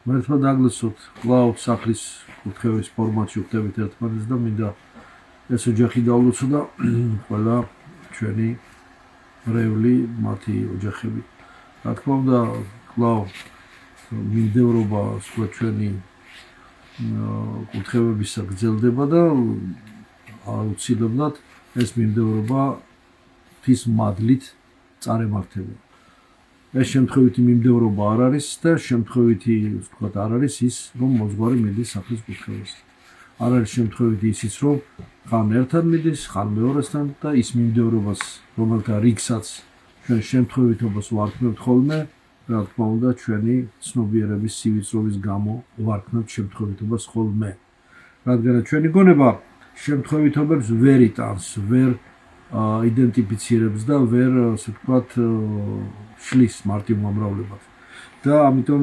მართლა დაგლოცოთ კვლავ სახლის კურთხევის ფორმატში ვხვდებით ერთმანეთს და მინდა ეს ოჯახი დავლოცო და ყველა ჩვენი მრევლი მათი ოჯახები. Რა თქმა უნდა, კვლავ მინდევრობა სხვა ჩვენი კურთხევებისა გრძელდება და აუცილებლად ეს მინდევრობა ღვთის მადლით წარემართება. ეს შემთხვევითი მიმდევრობა არ არის და შემთხვევითი ვთქვათ არ არის ის რომ მოძღვარი მიდის სახლის კურთხევაზე. არ არის შემთხვევითი ისიც რომ ხან ერთად მიდის, ხან მეორესთან და ის მიმდევრობას რომელთა რიგსაც ჩვენ შემთხვევითობას ვარქმევთ ხოლმე, რა თქმა უნდა ჩვენი ცნობიერების სივიწროვის გამო ვარქმევთ შემთხვევითობას ხოლმე. რადგან ჩვენი გონება შემთხვევითობებს ვერ იტანს, ვერ იდენტიფიცირებს და ვერ ასე ვთქვათ შლის მარტივ მომრავლებას. და ამიტომ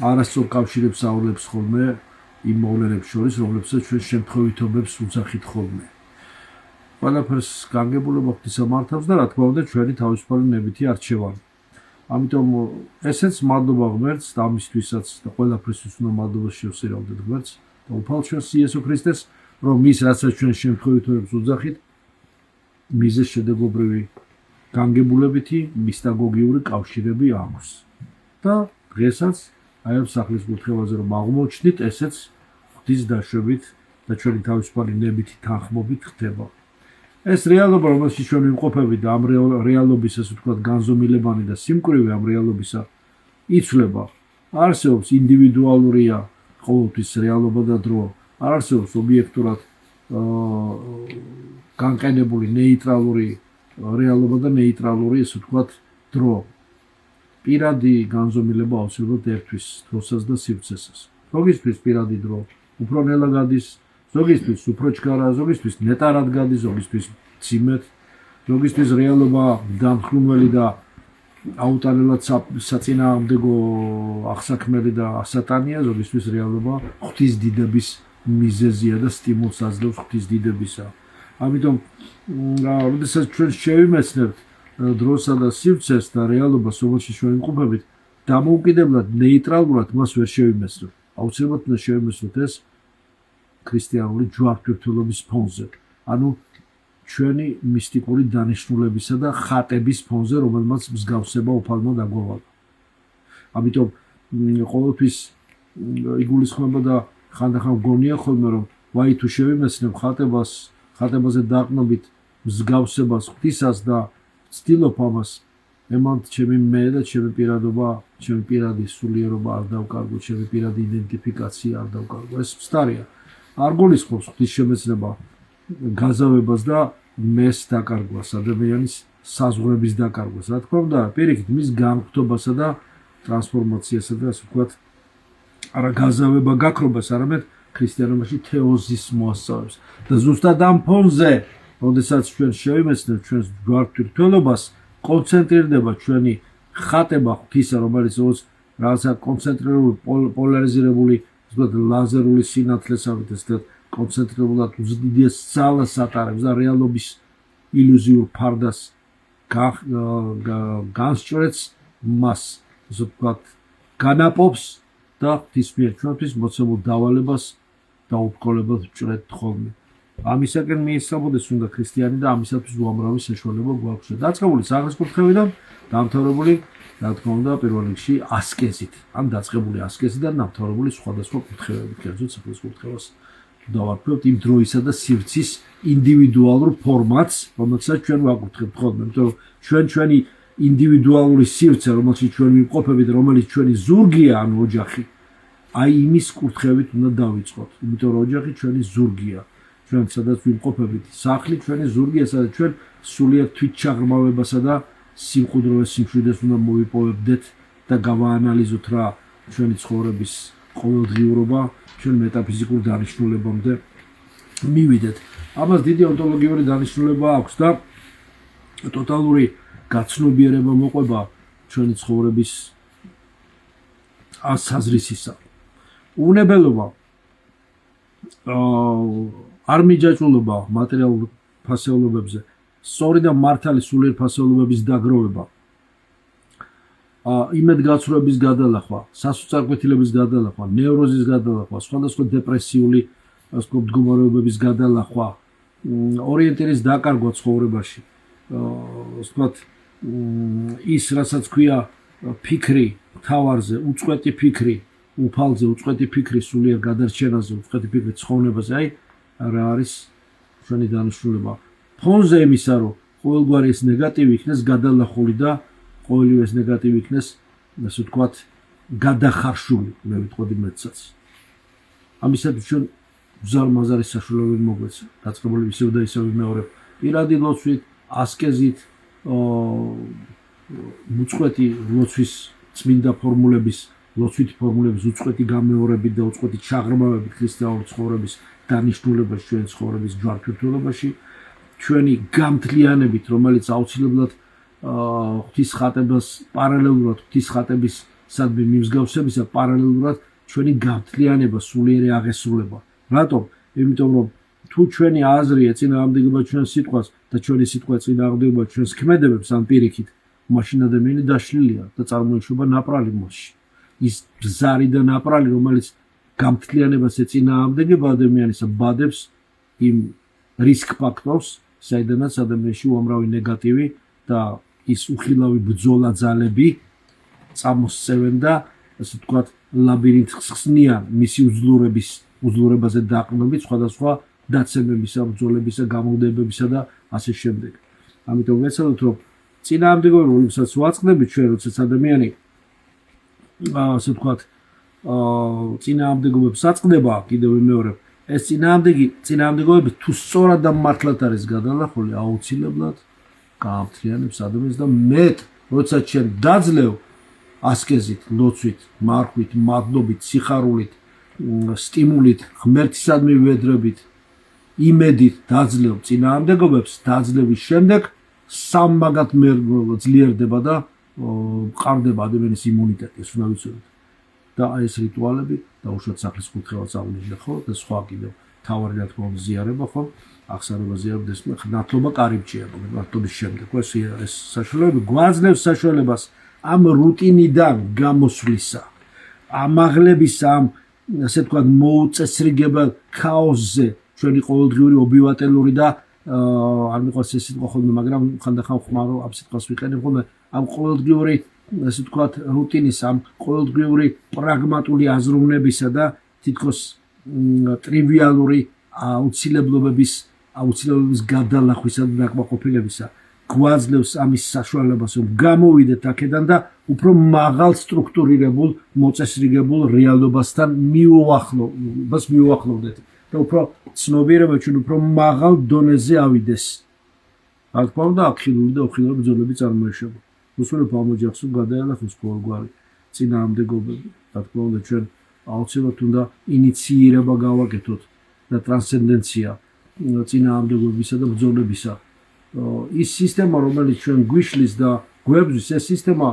არასწორ კავშირებს აავლებს ხოლმე იმ მოვლენებს შორის, რომლებსაც ჩვენ შემთხვევითობებს ვუძახით ხოლმე. ყველაფერს განგებულება ღვთისამართავს და რა თქმა უნდა ჩვენი თავისუფალი ნებითი არჩევანი. ამიტომ ესეც მადლობა ღმერთს და ამისთვისაც და ყველაფრისთვის უნდა მადლობას შევსირავდეთ ღმერთს და უფალ ჩვენს იესო ქრისტეს, რომ ის რასაც ჩვენ შემთხვევითობებს ვუძახით, მიზეს შედეგობრივი განგებულებითი მისტაგოგიური კავშირები აქვს. და დღესაც აი ამ სახლის კურთხევაზე რომ აღმოჩნდით, ესეც ღვთის დაშვებით და ჩვენი თავისუფალი ნებითი თანხმობით ხდება. ეს რეალობა, რომელშიც ჩვენ ვიმყოფებით და ამ რეალობის ასე ვთქვათ განზომილებანი და სიმკვრივე ამ რეალობისა იცვლება. არსებობს ინდივიდუალურია ყოველთვის რეალობა და დრო, არ არსებობს ობიექტურად განყენებული ნეიტრალური რეალობა და ნეიტრალური ასე ვთქვათ დრო. პირადი განზომილება აუცილებლად ერთვის დროსაც და სივრცესას. ზოგისთვის პირადი დრო უფრო ნელა გადის, ზოგისთვის უფრო ჩქარა, ზოგისთვის ნეტარად გადის, ზოგისთვის მძიმედ, ზოგისთვის რეალობა დამხმული და აუტანელად საწინააღმდეგო აღსაქმელი და ასატანია, ზოგისთვის რეალობა ღვთის დიდების მიზეზია და სტიმულს აძლევს ღვთის დიდებისა. ამიტომ როდესაც ჩვენ შევიმეცნებთ დროსა და სივრცეს და რეალობას, რომელშიც ჩვენ ვიმყოფებით, დამოუკიდებლად ნეიტრალურად მას ვერ შევიმეცნებთ. აუცილებლად უნდა შევიმეცნოთ ეს ქრისტიანული ჯვართვირთულობის ფონზე. ანუ ჩვენი მისტიკური დანიშნულებისა და ხატების ფონზე, რომელმაც მსგავსება უფალმა დაგვავალა. ამიტომ ყოველთვის იგულისხმება და ხანდახან გონია ხოლმე, რომ ვაი თუ შევიმეცნებ ხატებაზე დაყნობით მსგავსებას ღვთისას და ვცდილობ ამას, ემანთ ჩემი მე და ჩემი პირადობა, ჩემი პირადი სულიერობა არ დავკარგო, ჩემი პირადი იდენტიფიკაცია არ დავკარგო. ეს მცდარია. არ გულისხმობს ღვთის შემეცნება გაზავებას და მეს დაკარგვას, ადამიანის საზღვრების დაკარგვას. რა თქმა უნდა, პირიქით მის განხრთობასა და ტრანსფორმაციასა და ასე ვთქვათ, არა გაზავება გაქრობას, არამედ ქრისტიანობაში თეოზის მოასწავებს. და ზუსტად ამ ფონზე, როდესაც ჩვენ შევიმეცნებთ ჩვენს ჯვართვირთულობას, კონცენტრირდება ჩვენი ხატება ღვთისა, რომელიც რაღაცა კონცენტრირებული, პოლარიზირებული, ვთქვათ, ლაზერული სინათლესავით ესე კონცენტრირებულად უდიდეს ძალას ატარებს და რეალობის ილუზიურ ფარდას განსჭრեց მას, ასე ვთქვათ, განაპობს და ღვთის მიერ ჩვენთვის მოცემულ დავალებას დაუბრკოლებად ვჭრეთ ხოლმე. ამისაკენ მიესწრაფოდეს უნდა ქრისტიანი და ამისათვის უამრავი საშუალება გვაქვს. დაწყებული სახლის კურთხევიდან, დამთავრებული, რა თქმა უნდა, პირველ რიგში ასკეზით. ან დაწყებული ასკეზიდან დამთავრებული სხვადასხვა კურთხევებით, კერძოდ სახლის კურთხევას დავარქმევთ იმ დროისა და სივრცის ინდივიდუალურ ფორმატს, რომელსაც ჩვენ ვაკურთხებთ ხოლმე. იმიტომ რომ ჩვენი ინდივიდუალური სივრცე, რომელშიც ჩვენ ვიმყოფებით, რომელიც ჩვენი ზურგია, ანუ ოჯახი, აი იმის კურთხევით უნდა დავიწყოთ. იმიტომ რომ ოჯახი ჩვენი ზურგია. ჩვენ სადაც ვიმყოფებით, სახლი ჩვენი ზურგია, სადაც ჩვენ სულიერ თვითჩაღრმავებასა და სიმყუდროვეს სიმშვიდეს უნდა მოვიპოვებდეთ და გავაანალიზოთ რა ჩვენი ცხოვრების ყოველდღიურობა ჩვენ მეტაფიზიკურ დანიშნულებამდე მივიდეთ. ამას დიდი ონტოლოგიური დანიშნულება აქვს და ტოტალური გაცნობიერება მოყვება ჩვენი ცხოვრების საზრისისა. უნებელობა არ მიჯაჭვულობა მატერიალურ ფასეულობებზე, სწორი და მართალი სულიერ ფასეულობების დაგროვება. იმედგაცრუების გადალახვა, სასოწარკვეთილების გადალახვა, ნევროზის გადალახვა, სხვადასხვა დეპრესიული მდგომარეობების გადალახვა, ორიენტირის დაკარგვა ცხოვრებაში, ის რასაც ქვია ფიქრი თავარზე, უწყვეტი ფიქრი, უფალზე, უწყვეტი ფიქრი სულიერ გადარჩენაზე, უწყვეტი ფიქრი ცხოვრებაზე, რა არის ჩვენი დანიშნულება. ფონზე იმისა, რომ ყოველგვარი ეს ნეგატივი იქნეს გადალახული და ყოველივე ეს ნეგატივი იქნეს, ასე ვთქვათ, გადახარშული, მე ვიტყოდი მეტსაც. ამისათვის ჩვენ უზარმაზარი საშუალებები მოგვეცა, დაწყებული ისევ და ისევ ვიმეორებ, პირადი ლოცვით, ასკეზით, უწყვეტი ლოცვის წმინდა ფორმულების, ლოცვითი ფორმულების უწყვეტი გამეორებით და უწყვეტი ჩაღრმავებით ქრისტიანული ცხოვრების დანიშნულებას ჩვენი ცხოვრების ჯვართვირთულობაში, ჩვენი გამთლიანებით, რომელიც აუცილებლად ღვთის ხატებას პარალელურად ღვთის ხატების სადმე მიმსგავსებისა პარალელურად ჩვენი გამთლიანება, სულიერი აღესრულება. რატომ? იმიტომ რომ თუ ჩვენი აზრი ეწინააღმდეგება ჩვენს სიტყვას და ჩვენი სიტყვა ეწინააღმდეგება ჩვენს ქმედებებს ან პირიქით, მაშინ ადამიანი დაშლილია და წარმოიშვება ნაპრალი მასში. ის ბზარი და ნაპრალი, რომელიც გამთლიანებას ეწინააღმდეგება ადამიანისა, ბადებს იმ რისკ ფაქტორს, საიდანაც ადამიანში უამრავი ნეგატივი და ის უხილავი ბრძოლა ძალები წამოსწევენ და ასე ვთქვათ ლაბირინთს ხსნიან მისი უძლურებაზე დაყრდნობით სხვადასხვა დაცემებისა, ბრძოლებისა, გამოგდებებისა და ასე შემდეგ. ამიტომ ვეცადოთ, რომ წინააღმდეგობა, რომელსაც ვაწყდებით ჩვენ, როდესაც ადამიანი ასე ვთქვათ წინააღმდეგობებს აწყდება, კიდევ ვიმეორებ, ეს წინააღმდეგობები თუ სწორად და მართლად არის გადალახული, აუცილებლად გაამთლიანებს ადამიანს და მეტ, როდესაც ჩვენ დაძლევ ასკეზით, ლოცვით, მარხვით, მადლობით, სიხარულით, სტიმულით, ღმერთისადმი ვედრებით, იმედით დაძლევ წინააღმდეგობებს, დაძლევის შემდეგ სამმაგად ძლიერდება და მყარდება ადამიანის იმუნიტეტი, ეს უნდა ვიცოდეთ. და ეს რიტუალები დაუშვათ სახლის კურთხევას აღნიშნე ხო და სხვა კიდევ თავარი რა თქმა უნდა ზიარება ხო აღსარება ზიარებდეს ნათლობა კარიბჭეა მართობის შემდეგ ეს საშუალებები გვაძლევს საშუალებას ამ რუტინიდან გამოსვლისა ამაღლების ამ ასე თქვა მოუწესრიგებელ ქაოსზე ჩვენი ყოველდღიური ობივატელური და არ მიყვარს ეს სიტყვა ხოლმე მაგრამ ხანდახან ხმარო ამ სიტყვას ვიყენებ ხოლმე ამ ყოველდღიური ასე ვთქვათ რუტინის ამ ყოველდღიური პრაგმატული აზროვნებისა და თითქოს ტრივიალური აუცილებლობების გადალახვისა და დაკმაყოფილებისა გვაძლევს ამის საშუალებას რომ გამოვიდეთ აქედან და უფრო მაღალ სტრუქტურირებულ მოწესრიგებულ რეალობასთან მიუახლოვდეთ და უფრო ცნობიერება ჩვენ უფრო მაღალ დონეზე ავიდეს. რა თქმა უნდა აქილური და უხილავი ბრძოლები წარმოეშვება. უსულებ ამოჯახს გადაელახოს ყოველგვარი წინააღმდეგობები. რა თქმა უნდა ჩვენ აუცილებლად უნდა ინიციირება გავაკეთოთ და ტრანსცენდენცია წინააღმდეგობისა და ბრძოლებისა. ის სისტემა რომელიც ჩვენ გვიშლის და გვებზვის ეს სისტემა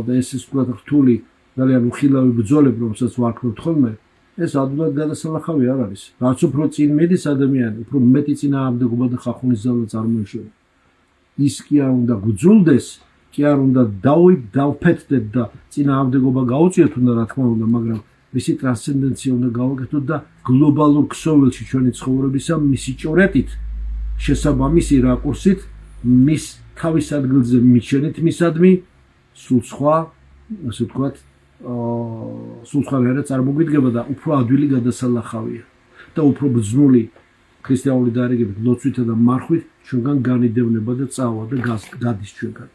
და ეს ვთქვათ რთული ძალიან უხილავი ბრძოლები რომელსაც ვარქმევთ ხოლმე ეს ადვილად გადასალახავი არ არის. რაც უფრო წინ მიდის ადამიანი, უფრო მეტი წინააღმდეგობა და ხახუნის ძალა წარმოიშვება. ის კი არ უნდა გძულდეს, კი არ უნდა დავფეთდეთ და წინააღმდეგობა გაუწიოთ უნდა რა თქმა უნდა, მაგრამ მისი ტრანსცენდენცია უნდა გავაკეთოთ და გლობალურ ქსოვილში ჩვენი ცხოვრებისა მისი ჭორეტით, შესაბამისი რაკურსით, მის თავის ადგილზე მიჩენით მისადმი, სულ სხვა, ასე ვთქვათ, სულ სხვა რა წარმოგვიდგება და უფრო ადვილი გადასალახავია და უფრო ბრძნული ქრისტიანული დარიგებით ლოცვითა და მარხვით ჩვენგან განიდევნება და წავა და გადის ჩვენგან.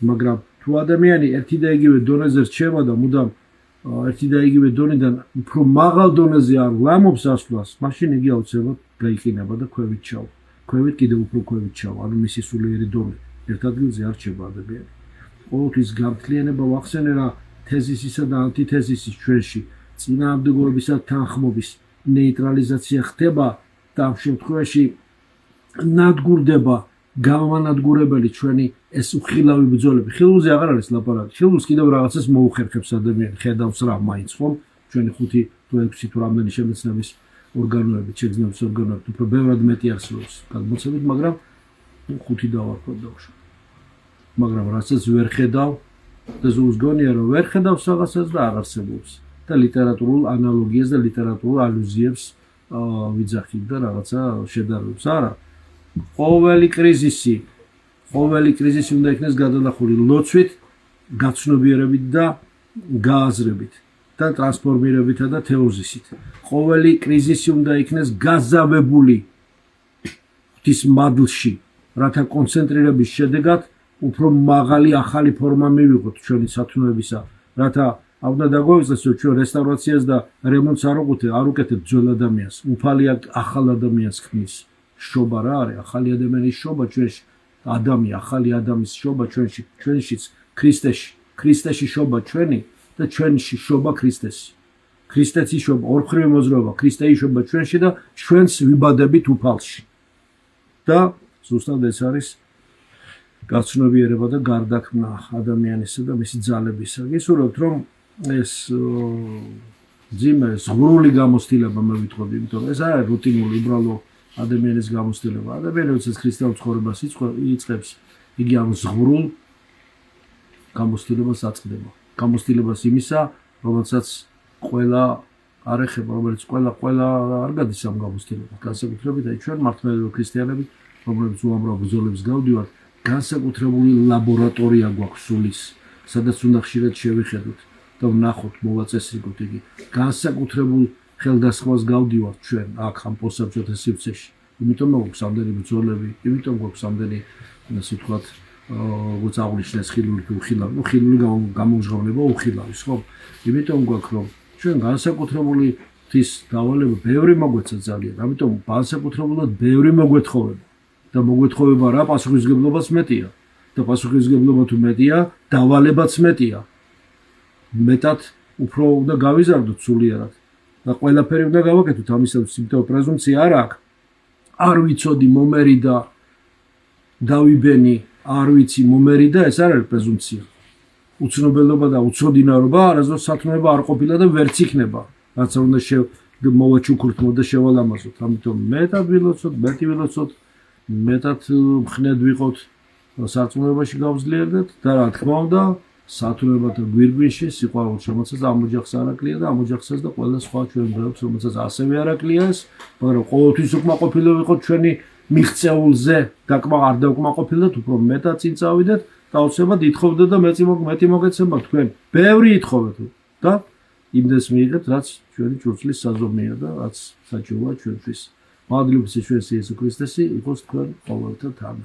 მაგრამ თუ ადამიანი ერთი და იგივე დონეზე რჩება და მუდამ ერთი და იგივე დონიდან უფრო მაღალ დონეზე არ ლამობს ასვლას, მაშინ იგი აუცილებლად გაიყინება და ქვევით ჩავა. ქვევით კიდევ უფრო ქვევით ჩავა, ანუ მისი სულიერი დონე ერთ ადგილზე არ რჩება ადამიანი. ყოველთვის გამთლიანება ვახსენე რა თეზისისა და ანტითეზისის ჩვენში წინააღმდეგობისა თანხმობის ნეიტრალიზაცია ხდება და ამ შემთხვევაში ნადგურდება გამანადგურებელი ჩვენი ეს უხილავი ბრძოლები. ხილულზე აღარ არის ლაპარაკი. ხილულს კიდევ რაღაცას მოუხერხებს ადამიანი, ხედავს რა მაინც ხომ ჩვენი 5 თუ 6 თუ რამდენი შემეცნების ორგანოები, შეგრძნების ორგანოები უფრო ბევრად მეტი არსებობს გადმოცემით, მაგრამ 5 დავარქვათ დავშვა. მაგრამ რასაც ვერ ხედავ და ზუსტ გონია რომ ვერ ხედავს რაღაცას და არ არსებობს და ლიტერატურულ ანალოგიას და ლიტერატურულ ალუზიებს ვიძახით და რაღაცა შედარებებს არა ყოველი კრიზისი უნდა იქნეს გადალახული ლოცვით გაცნობიერებით და გააზრებით და ტრანსფორმირებითა და თეოზისით ყოველი კრიზისი უნდა იქნეს გაზავებული ღვთის მადლში რათა კონცენტრირების შედეგად უფრო მაღალი ახალი ფორმა მივიღოთ ჩვენი სათნოებისა რათა უნდა დაგვეცეს რომ ჩვენ რესტავრაციას და რემონტს არ უკეთებთ ძველ ადამიანს უფალი ახალ ადამიანს ქმნის შობა რა არის ახალი ადამიანის შობა ჩვენში ახალი ადამიანის შობა ჩვენშიც ქრისტეში შობა ჩვენი და ჩვენში შობა ქრისტეში შობა ორმხრივი მოძრაობა ქრისტეში შობა ჩვენში და ჩვენს ვიბადებით უფალში და ზუსტად ეს არის გაცნობიერება და გარდაქმნა ადამიანისა და მისი ძალებისა. გისურვებთ რომ ეს ძიმე ზღვრული გამოცდილება მე ვიტყოდი, იმიტომ ეს არის რუტინული უბრალო ადამიანის გამოცდილება. ადამიანი როდესაც ქრისტიანულ ცხოვრებას იწყებს, იგი ამ ზღვრულ გამოცდილებას აწყდება. გამოცდილებას იმისა, რომელსაც ყველა არ ეხება, რომელიც ყველა არ გადის ამ გამოცდილებას. განსაკუთრებით აი ჩვენ მართლმადიდებლო ქრისტიანები, რომლებიც უამრავ ბრძოლებს გავდივართ, განსაკუთრებული ლაბორატორია გვაქვს სულის, სადაც უნდა ხშირად შევიხედოთ და ვნახოთ, მოვაწესრიგოთ იგი. განსაკუთრებულ ხელდასხმას გავდივართ ჩვენ აქ ამ პოსაბჭოთა სივრცეში. იმიტომ გვაქვს ამდენი ბრძოლები, იმიტომ გვაქვს ამდენი, ასე ვთქვათ, როგორც აღნიშნეს ხილული გამომჟღავნება უხილავის, ხო? იმიტომ გვაქვს რომ ჩვენ განსაკუთრებული ღვთის დავალება ბევრი მოგვეცა ძალიან, ამიტომ განსაკუთრებულად ბევრი მოგვეთხოვება. და მოგვეთხოვება რა პასუხისმგებლობაც მეტია და პასუხისმგებლობა თუ მეტია დავალებაც მეტია მეტად უფრო უნდა გავიზარდოთ სულიერად და ყველაფერი უნდა გავაკეთოთ ამისათვის იმიტომ პრეზუმპცია არ აქვს არ ვიცოდი მომერიდა დავიბენი არ ვიცი მომერიდა ეს არ არის პრეზუმპცია უცნობელობა და უცოდინარობა არასდროს სათნოება არ ყოფილა და ვერც იქნება რაც უნდა მოვაჩუქურთმოთ და შევალამაზოთ ამიტომ მეტად ვილოცოთ მეტი ვილოცოთ მეტად მხნედ ვიყოთ სარწმუნოებაში გავძლიერდეთ და რა თქმა უნდა სათნოებათა გვირგვინში სიყვარულს რომელსაც ამ ოჯახს არ აკლია და ამ ოჯახსაც და ყველა სხვა ჩვენ გვერდებს რომელსაც ასევე არ აკლია ეს მაგრამ ყოველთვის უკმაყოფილო ვიყოთ ჩვენი მიღწეულზე არ დაუკმაყოფილდეთ უფრო მეტად წინ წავიდეთ და აუცილებლად ითხოვდეთ და მეტი მოგეცემა თქვენ ბევრი ითხოვეთ და იმდენს მიიღეთ რაც ჩვენი ჭურჭლის საზომია და რაც საჭიროა ჩვენთვის მადლობის ჩვენს იესო ქრისტესი იყოს თქვენ ყოველთა თან